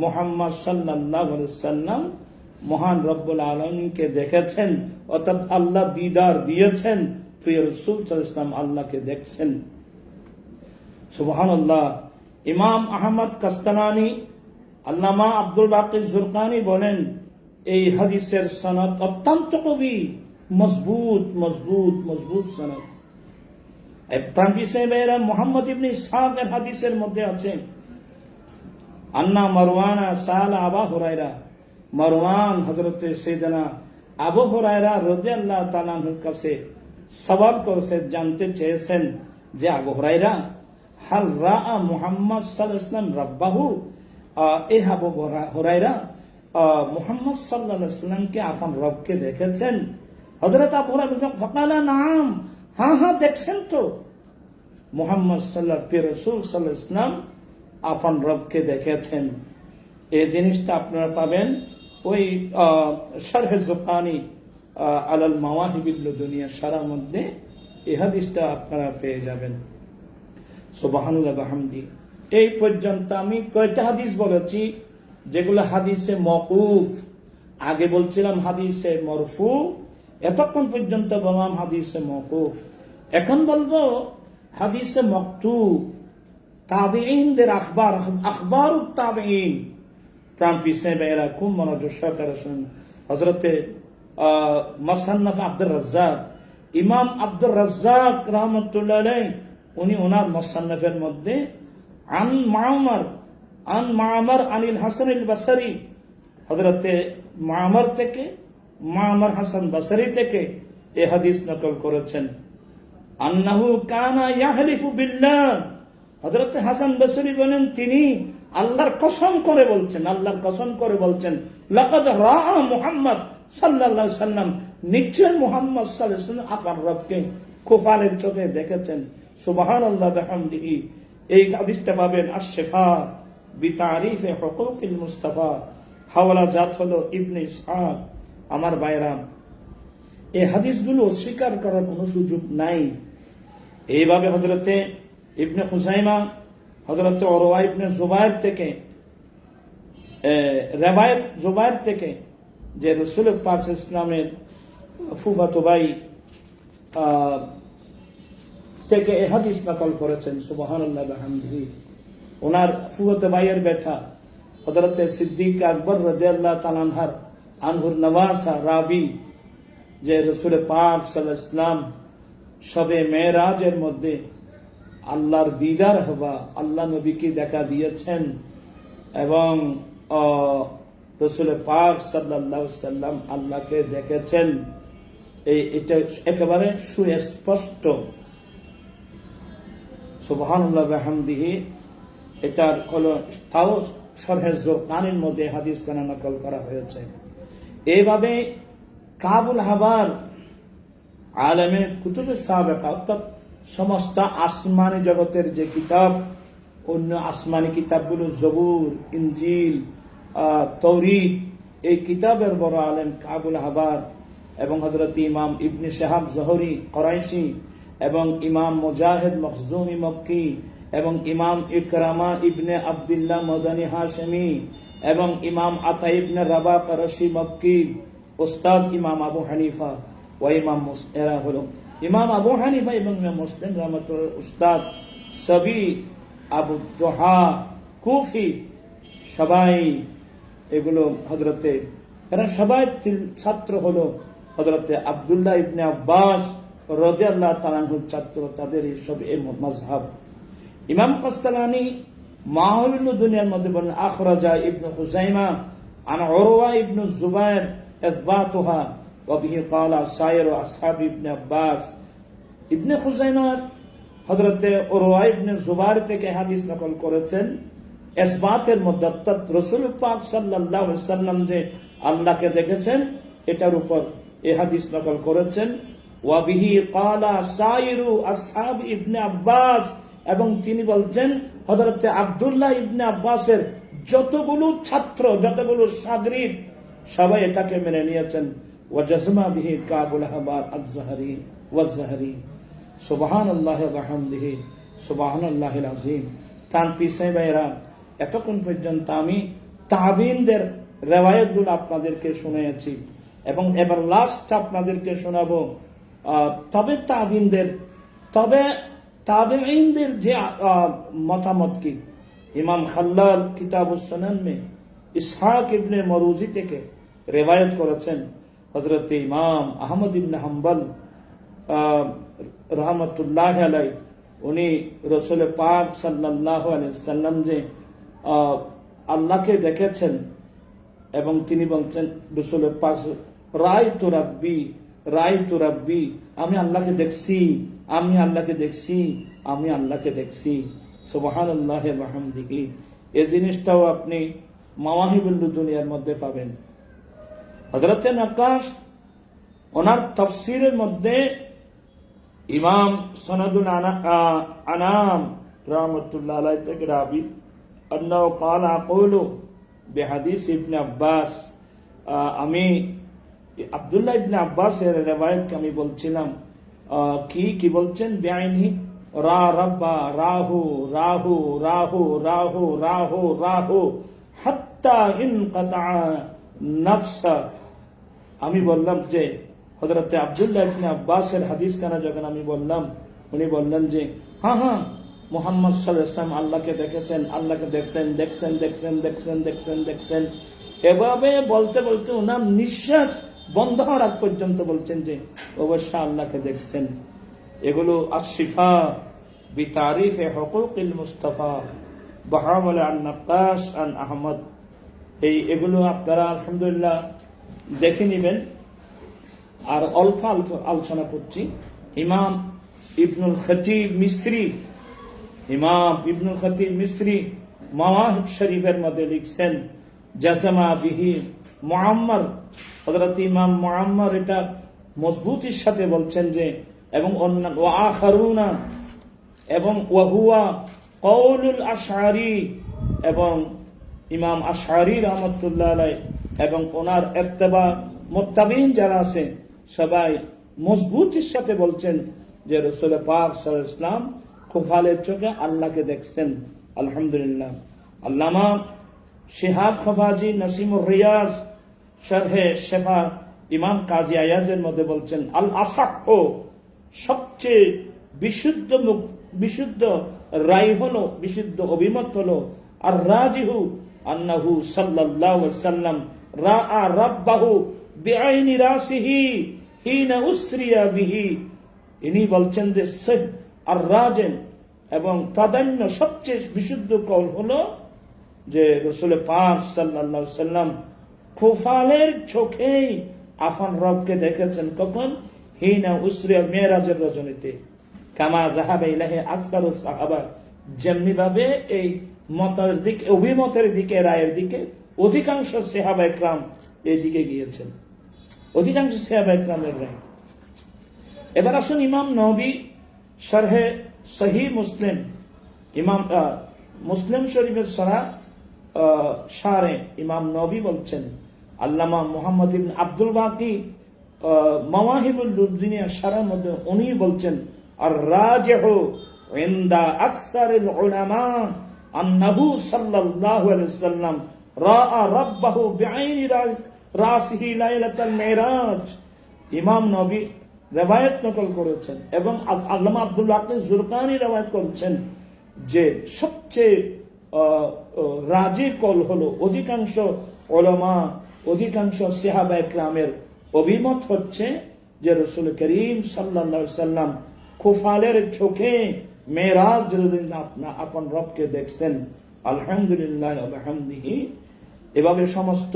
মুহাম্মদ সাল্লাল্লাহু আলাইহি ওয়াসাল্লাম মহান রব্বুল আলামিনকে দেখেছেন, অর্থাৎ আল্লাহ দিদার দিয়েছেন। প্রিয় রাসূল সাল্লাল্লাহু আলাইহি ওয়াসাল্লাম আল্লাহকে দেখছেন। সুবহানাল্লাহ। ইমাম আহমদ কাস্তালানী, আল্লামা আব্দুল বাকি জুরকানি বলেন এই হাদিসের সনদ অত্যন্ত কবি, মজবুত সনদ। মুহাম্মদ ইবনে ইসহাক এর হাদিসের মধ্যে আছে আন্না মারওয়ানা সালা আবু হুরায়রা, মারওয়ান হযরত সাইয়েদনা আবু হুরায়রা রাদিয়াল্লাহু তাআলা আনহুর কাছে সওয়াল করেছে, জানতে চেয়েছেন যে আবু হুরায়রা হাল রাআ মুহাম্মদ সাল্লাল্লাহু আলাইহি ওয়াসাল্লাম রাব্বাহু, এ আবু হুরায়রা মুহাম্মদ সাল্লাল্লাহু আলাইহি ওয়াসাল্লামকে আপন রবকে দেখেছেন? হযরত আবু হুরায়রা ফাকালা নাম, হ্যাঁ দেখছেন তো। মুহাম্মদ রাসূল সাল্লাল্লাহু আলাইহি ওয়াসাল্লাম আপন রবকে দেখেছেন। এই জিনিসটা আপনারা পাবেন ওই শরহে জুরকানি আলাল মাওয়াহিবিল লুদুনিয়া শরহের মধ্যে এই হাদিসটা আপনারা পেয়ে যাবেন। সুবহানাল্লাহ ওয়া বিহামদি। এই পর্যন্ত আমি কয়টা হাদিস বলেছি যেগুলো হাদিসে মওকুফ, আগে বলছিলাম হাদিসে মরফু, এতক্ষণ পর্যন্ত বললাম হাদিসে মওকুফ। এখন বলবো হাদিসে মাকতুব, তাবেঈনদের আখবারুত তাবেঈন। প্রাণ পিছনে বেরা খুব মনোযোগ সহকারে শুনুন। হযরতে মুসান্নাফ আব্দুর রাজ্জাক, ইমাম আব্দুর রাজ্জাক রাহমাতুল্লাহ আলাইহি, উনি ওনার মুসান্নাফের মধ্যে আন মা'মার আনিল হাসান আল বসরি, হযরতে মা'মার থেকে মা'মার হাসান বসরি থেকে এই হাদিস নকল করেছেন। আন্নাহু কানা ইয়াহলিফু বিল্লাহ, হযরতে হাসান বসরি বলেন তিনি আল্লাহর কসম করে বলছেন লাকাদ রাআ মুহাম্মদ সাল্লাল্লাহু আলাইহি ওয়াসাল্লাম, নিশ্চয় মুহাম্মদ সাল্লাল্লাহু আলাইহি ওয়াসাল্লাম আপনার রবকে কুফারের চোখে দেখেছেন। সুবহানাল্লাহ ওয়া বিহামদিহি। এই হাদিসটা পাবেন আশ-শিফা বিতারিফে হুকুকিল মুস্তাফা, হাওয়ালা জাত হলো ইবনে ইসহাক। আমার ভাইরা, এই হাদিসগুলো অস্বীকার করার কোনো সুযোগ নাই। এইভাবে হযরতে ইবনে খুজাইমা হযরতে উরওয়া ইবনে জুবায়ের থেকে রেবায়েত জুবায়ের থেকে যে রাসূল পাক ইসলামের ফুফাতো ভাই থেকে এই হাদিস নকল করেছেন। সুবহানাল্লাহ বিহামদিহি। ওনার ফুফাতো ভাইয়ের বেটা হযরতে সিদ্দিক আকবর রাদিয়াল্লাহু তাআলা আনহুর নওয়াসা রাবি যে রাসূল পাক সাল্লাল্লাহু আলাইহি ওয়াসাল্লাম শবে মেরাজের মধ্যে আল্লাহর দিদার হওয়া, আল্লাহ নবীকে দেখা দিয়েছেন এবং রাসূল পাক সাল্লাল্লাহু আলাইহি ওয়াসাল্লাম আল্লাহকে দেখেছেন, এটা একেবারে সুস্পষ্ট। সুবহানাল্লাহ বিহামদিহি। এটার হলো তাও শরহে জুরকানির মধ্যে হাদিস খানা নকল করা হয়েছে। এইভাবে কাবুল হাবার আলেমে কুতুবে সাবেকা অর্থাৎ সমস্ত আসমানি জগতের যে কিতাব, অন্য আসমানি কিতাবগুলো জবুর, ইনজিল, তৌরিত, এই কিতাবের বড় আলেম কাবুল হাবার এবং হযরত ইমাম ইবনে শাহাব জোহরি কুরাইশি এবং ইমাম মুজাহিদ মখজুমি মক্কি এবং ইমাম ইকরামা ইবনে আব্দুল্লাহ মদনী হাশমি এবং ইমাম আতা ইবনে রাবা করশি মক্কি, উস্তাদ ইমাম আবু হানিফা ও ইমাম এরা হলো ইমাম আবু হানিফা এবং ইমাম মুসলিম রহমাতুল্লাহ উস্তাদ সবই আবু দুহা কুফি, সবাই এগুলো হযরতে এরা সবাই ছাত্র হলো হযরতে আব্দুল্লাহ ইবনে আব্বাস রাদিয়াল্লাহু তাআলা আনহুর ছাত্র। তাদের এই সব এই মাযহাব। ইমাম কাসতালানি মাহলুল দুনিয়ার মধ্যে বলেন আখরাজা ইবনে খুজাইমা আন উরওয়া ইবনে জুবায়ের ইসবাতুহা ওয়া বিহি ক্বালা সাইর আসহাব ইবনে আব্বাস। ইবনে খুজাইমা হযরতে উরওয়া ইবনে জুবায়ের থেকে হাদিস নকল করেছেন ইসবাতের মধ্যে, অর্থাৎ রাসূল পাক সাল্লাল্লাহু আলাইহি ওয়াসাল্লাম যে আল্লাহকে দেখেছেন এটার উপর এই হাদিস নকল করেছেন। ওয়া বিহি ক্বালা সাইরু আসহাব ইবনে আব্বাস, এবং তিনি বলছেন হযরতে আব্দুল্লাহ ইবনে আব্বাসের যতগুলো ছাত্র, যতগুলো শাগরিদ সবাই এটাকে মেনে নিয়েছেন। ওয়া জাজমা বিহি কাবুল হাবার আয-যাহরি ওয়াজ-যাহরি। সুবহানাল্লাহি ওয়া বিহামদিহি সুবহানাল্লাহিল আযীম। তানপি সাহেবেরা এতক্ষণ পর্যন্ত আমি তাবিনদের রিওয়ায়াতগুলো আপনাদেরকে শুনিয়েছি এবং এবার লাস্ট আপনাদেরকে শোনাবো তবে তাবেঈনদের যে মতামত কি। ইমাম খাল্লাল কিতাবুস সুনান মে ইসহাক ইবনে মরুজি থেকে রিওয়ায়াত করেছেন হযরত ইমাম আহমদ ইবনে হাম্বল রাহমাতুল্লাহি আলাইহি, উনি রাসূল পাক সাল্লাল্লাহু আলাইহি সাল্লাম যে আল্লাহকে দেখেছেন এবং তিনি বলছেন রাসূল পাক রাআইতু রাব্বি, আমি আল্লাহকে দেখছি, আমি আল্লাহকে দেখছি, আমি আল্লাহকে দেখছি। সুবহানাল্লাহি ওয়া বিহামদিহি। এই জিনিসটাও আপনি মাওয়াহিবুল দুনিয়ার মধ্যে পাবেন। হযরতে নাক্কাশ ওনার তাফসীরের মধ্যে ইমাম সনদুল আনাম রাহমাতুল্লাহ আলাইহি থেকে রাবি আন্নাহু ক্বালা আকুলু বিহাদিস ইবনে আব্বাস, আমি আব্দুল্লাহ ইবনে আব্বাসের রিওয়ায়াতকে আমি বলছিলাম কি বলছেন বেআইনি রাব্বা রাহু রাহু রাহু রাহু রাহু রাহু হাত্তা ইনকাতা নাফসা। আমি বললাম যে হযরতে আব্দুল্লাহ ইবনে আব্বাসের হাদিস কানা যখন আমি বললাম, উনি বললেন যে হ্যাঁ মুহাম্মদ সাল্লাল্লাহু আলাইহি ওয়াসাল্লাম আল্লাহকে দেখেছেন, আল্লাহকে দেখছেন। এভাবে বলতে বলতে ওনার নিঃশ্বাস বন্ধ হওয়ার আগ পর্যন্ত বলছেন যে অবশ্যই আল্লাহকে দেখছেন। এগুলো আশিফা বিতারিফে হুকুকিল মুস্তাফা বাহাওয়াল আন নাক্কাশ আন আহমদ, এগুলো আপনারা আলহামদুলিল্লাহ দেখে নেবেন। আর অল্প আলোচনা করছি। ইমাম ইবনুল খতিব মিসরি মাওয়াহিব শরীফের মধ্যে লিখছেন জাজমা বিহি মুআম্মার, হযরত ইমাম মুআম্মার এটা মজবুতির সাথে বলছেন যে এবং অন্যান্য ওয়া আখারুনা এবং ওয়া হুয়া কওলুল আশআরি এবং ইমাম আশআরি রাহমাতুল্লাহ আলাইহি এবং ওনার ইত্তেবা মুত্তাবিন যারা আছে সবাই মজবুতির সাথে বলছেন যে রাসূল পাক সাল্লাল্লাহু আলাইহি ওয়াসাল্লাম খুফালের চোখে আল্লাহকে দেখছেন। আলহামদুলিল্লাহ। আল্লামা শিহাব খফাজি নাসিমুর রিয়াজ শারহে শেফা ইমাম কাজী আয়াজের মধ্যে বলছেন, আল আসাহ, সবচেয়ে বিশুদ্ধ রায় হলো, বিশুদ্ধ অভিমত হলো, আর রাজিহু আন্নাহু সাল্লাল্লাহু আলাইহি ওয়াসাল্লাম রাআ রাব্বাহু বিআইনি রাসিহি হিনা উসরিয়া বিহি। ইনি বলছেন যে আর রাজেন এবং প্রাধান্য সবচেয়ে বিশুদ্ধ কল হলো যে রাসূল পাক সাল্লাল্লাহু আলাইহি ওয়াসাল্লাম খুফালের চোখেই আপন রবকে দেখেছেন। কখন? হিনা উসরিয়া, মেরাজের রজনীতে। কামা যাহাবা ইলাইহি আকসারুস সাহাবা, যেমনি ভাবে এই মতের দিকে, অভিমতের দিকে, রায়ের দিকে অধিকাংশ সাহাবা ইকরাম এই দিকে গিয়েছেন, অধিকাংশ সাহাবা ইকরামের রায়। এবার আসুন ইমাম নবী শারহে সহিহ মুসলিম, ইমাম মুসলিম শরীফের শারে ইমাম নবী বলছেন, আল্লামা মুহাম্মদ ইবনে আব্দুল বাকি মাওয়াহিবুল লুদুনিয়া শারার মধ্যে উনি বলছেন, আর রাজিহু ইনদা আকসারিল উলামা আন্নাহু সাল্লাল্লাহু আলাইহি ওয়াসাল্লাম রাআ রাব্বাহু বিআইনি রাসিহি লাইলাতাল মিরাজ। ইমাম নবী রিওয়ায়াত নকল করেছেন এবং আল্লামা আব্দুল বাকি জুরকানি রিওয়ায়াত করেছেন যে সবচেয়ে রাজি কল হলো, অধিকাংশ উলামা, অধিকাংশ সাহাবা ইকরামের অভিমত হচ্ছে যে রাসূল করিম সাল্লাল্লাহু আলাইহি ওয়াসাল্লাম খুফালের চোখে মেরাজ দিন আপন রবকে দেখছেন। আলহামদুলিল্লাহ ওয়া বিহামদিহি। এভাবে সমস্ত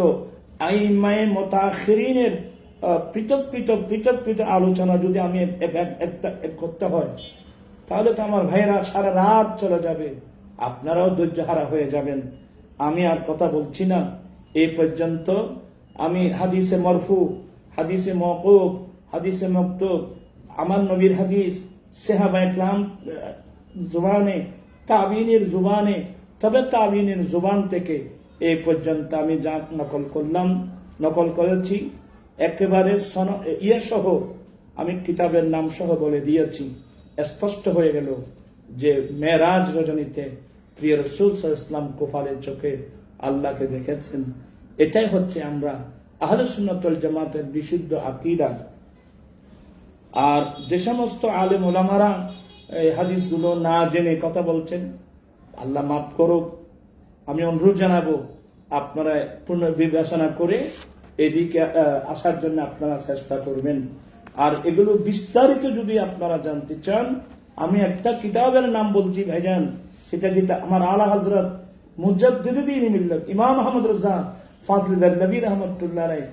আইম্মায়ে মুতাআখিরিনের পৃথক আলোচনা যদি আমি করতে হয়, তাহলে তো আমার ভাইয়েরা সারা রাত চলে যাবে, আপনারাও ধৈর্য হারা হয়ে যাবেন। আমি আর কথা বলছি না। এই পর্যন্ত আমি হাদিসে মরফু, হাদিসে মওকুফ, হাদিসে মাকতুব, আমার নবীর হাদিস, সাহাবা ইকরাম জুবানে, তাবিনের জুবানে, তবে তাবিনের জুবান থেকে এই পর্যন্ত আমি যা নকল করেছি একেবারে সহ আমি কিতাবের নাম সহ বলে দিয়েছি। স্পষ্ট হয়ে গেল যে মেরাজ রজনীতে প্রিয় রাসূল সাল্লাল্লাহু আলাইহি ওয়াসাল্লাম কুফালের চোখে আল্লাহকে দেখেছেন। এটাই হচ্ছে আমরা আহলে সুন্নাত ওয়াল জামাতের বিশুদ্ধ আকীদা। আর যে সমস্ত আলেম ওলামারা এই হাদিসগুলো না জেনে কথা বলছেন, আল্লাহ মাফ করুক। আমি অনুরোধ জানাবো আপনারা পুনর্বিবেচনা করে এদিকে আসার জন্য আপনারা চেষ্টা করবেন। আর এগুলো বিস্তারিত যদি আপনারা জানতে চান, আমি একটা কিতাবের নাম বলছি ভাইজান, সেটা আমার আলা হযরত মুজাদ্দিদ মিল্লাত ইমাম আহমদ রাজা ফাজলে দেহলভী রাহমাতুল্লাহ আলাইহি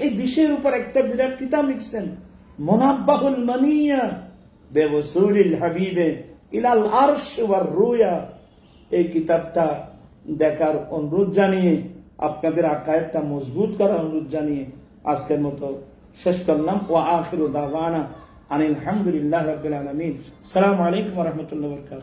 এই বিষয়ের উপর একটা বিরাট কিতাব লিখছেন, মুনাব্বাহুল মানিয়া বিউসুলিল হাবিবে ইলাল আরশ ওয়ার রুয়া। এই কিতাবটা দেখার অনুরোধ জানিয়ে, আপনাদের আকায়েদটা মজবুত করার অনুরোধ জানিয়ে আজকের মতো শেষ করলাম। ওয়া আখিরু দাওয়ানা আনিল হামদুলিল্লাহি রাব্বিল আলামিন। আসসালামু আলাইকুম ওয়া রাহমাতুল্লাহি ওয়া বারাকাতুহু।